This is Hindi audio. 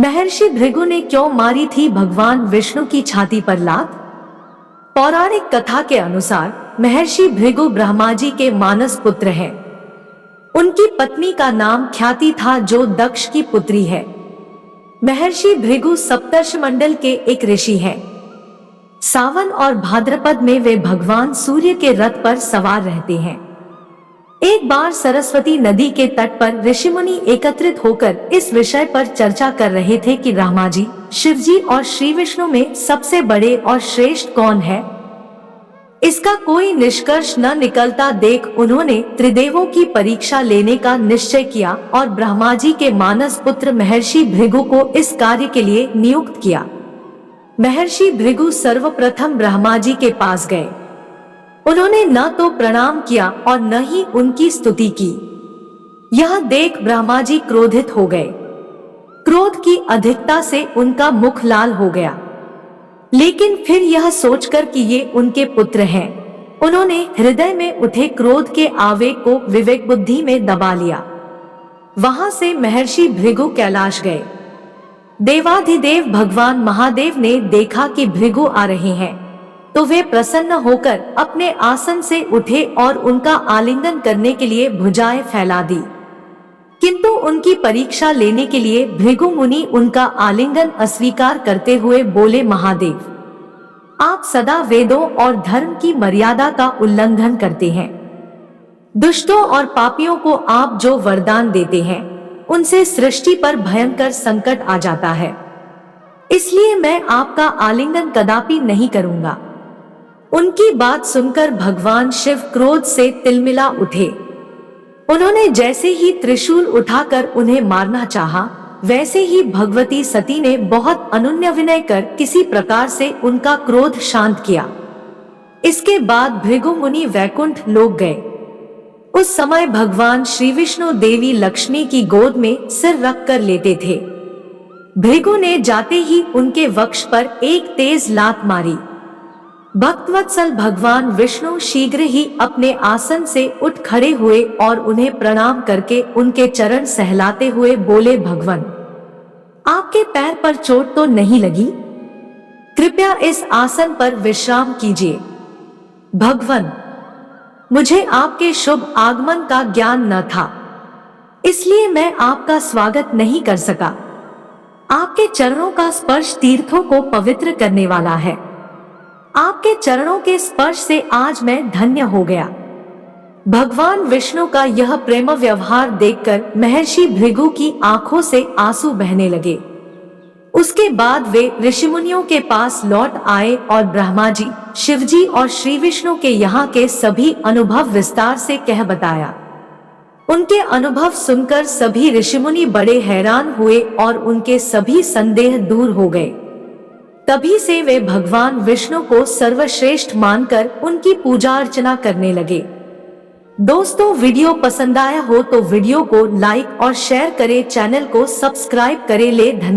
महर्षि भृगु ने क्यों मारी थी भगवान विष्णु की छाती पर लात? पौराणिक कथा के अनुसार महर्षि भृगु ब्रह्मा जी के मानस पुत्र हैं। उनकी पत्नी का नाम ख्याति था जो दक्ष की पुत्री है। महर्षि भृगु सप्तर्षि मंडल के एक ऋषि हैं। सावन और भाद्रपद में वे भगवान सूर्य के रथ पर सवार रहते हैं। एक बार सरस्वती नदी के तट पर ऋषिमुनि एकत्रित होकर इस विषय पर चर्चा कर रहे थे कि ब्रह्मा जी, शिव जी और श्री विष्णु में सबसे बड़े और श्रेष्ठ कौन है। इसका कोई निष्कर्ष न निकलता देख उन्होंने त्रिदेवों की परीक्षा लेने का निश्चय किया और ब्रह्मा जी के मानस पुत्र महर्षि भृगु को इस कार्य के लिए नियुक्त किया। महर्षि भृगु सर्वप्रथम ब्रह्मा जी के पास गए। उन्होंने न तो प्रणाम किया और न ही उनकी स्तुति की। यह देख ब्रह्मा जी क्रोधित हो गए। क्रोध की अधिकता से उनका मुख लाल हो गया, लेकिन फिर यह सोचकर कि ये उनके पुत्र हैं, उन्होंने हृदय में उठे क्रोध के आवेग को विवेक बुद्धि में दबा लिया। वहां से महर्षि भृगु कैलाश गए। देवाधिदेव भगवान महादेव ने देखा कि भृगु आ रहे हैं तो वे प्रसन्न होकर अपने आसन से उठे और उनका आलिंगन करने के लिए भुजाएं फैला दी। किंतु उनकी परीक्षा लेने के लिए भृगु मुनि उनका आलिंगन अस्वीकार करते हुए बोले, महादेव, आप सदा वेदों और धर्म की मर्यादा का उल्लंघन करते हैं। दुष्टों और पापियों को आप जो वरदान देते हैं उनसे सृष्टि पर भयंकर संकट आ जाता है, इसलिए मैं आपका आलिंगन कदापि नहीं करूंगा। उनकी बात सुनकर भगवान शिव क्रोध से तिलमिला उठे। उन्होंने जैसे ही त्रिशूल उठाकर उन्हें मारना चाहा, वैसे ही भगवती सती ने बहुत अनुनय विनय कर किसी प्रकार से उनका क्रोध शांत किया। इसके बाद भृगु मुनि वैकुंठ लोक गए। उस समय भगवान श्री विष्णु देवी लक्ष्मी की गोद में सिर रख कर लेटे थे। भृगु ने जाते ही उनके वक्ष पर एक तेज लात मारी। भक्तवत्सल भगवान विष्णु शीघ्र ही अपने आसन से उठ खड़े हुए और उन्हें प्रणाम करके उनके चरण सहलाते हुए बोले, भगवान, आपके पैर पर चोट तो नहीं लगी? कृपया इस आसन पर विश्राम कीजिए। भगवान, मुझे आपके शुभ आगमन का ज्ञान न था, इसलिए मैं आपका स्वागत नहीं कर सका। आपके चरणों का स्पर्श तीर्थों को पवित्र करने वाला है। आपके चरणों के स्पर्श से आज मैं धन्य हो गया। भगवान विष्णु का यह प्रेम व्यवहार देखकर महर्षि भृगु की आंखों से आंसू बहने लगे। उसके बाद वे ऋषिमुनियों के पास लौट आए और ब्रह्मा जी, शिव जी और श्री विष्णु के यहाँ के सभी अनुभव विस्तार से कह बताया। उनके अनुभव सुनकर सभी ऋषिमुनि बड़े हैरान हुए और उनके सभी संदेह दूर हो गए। तभी से वे भगवान विष्णु को सर्वश्रेष्ठ मानकर उनकी पूजा अर्चना करने लगे। दोस्तों, वीडियो पसंद आया हो तो वीडियो को लाइक और शेयर करें, चैनल को सब्सक्राइब करें। धन्यवाद।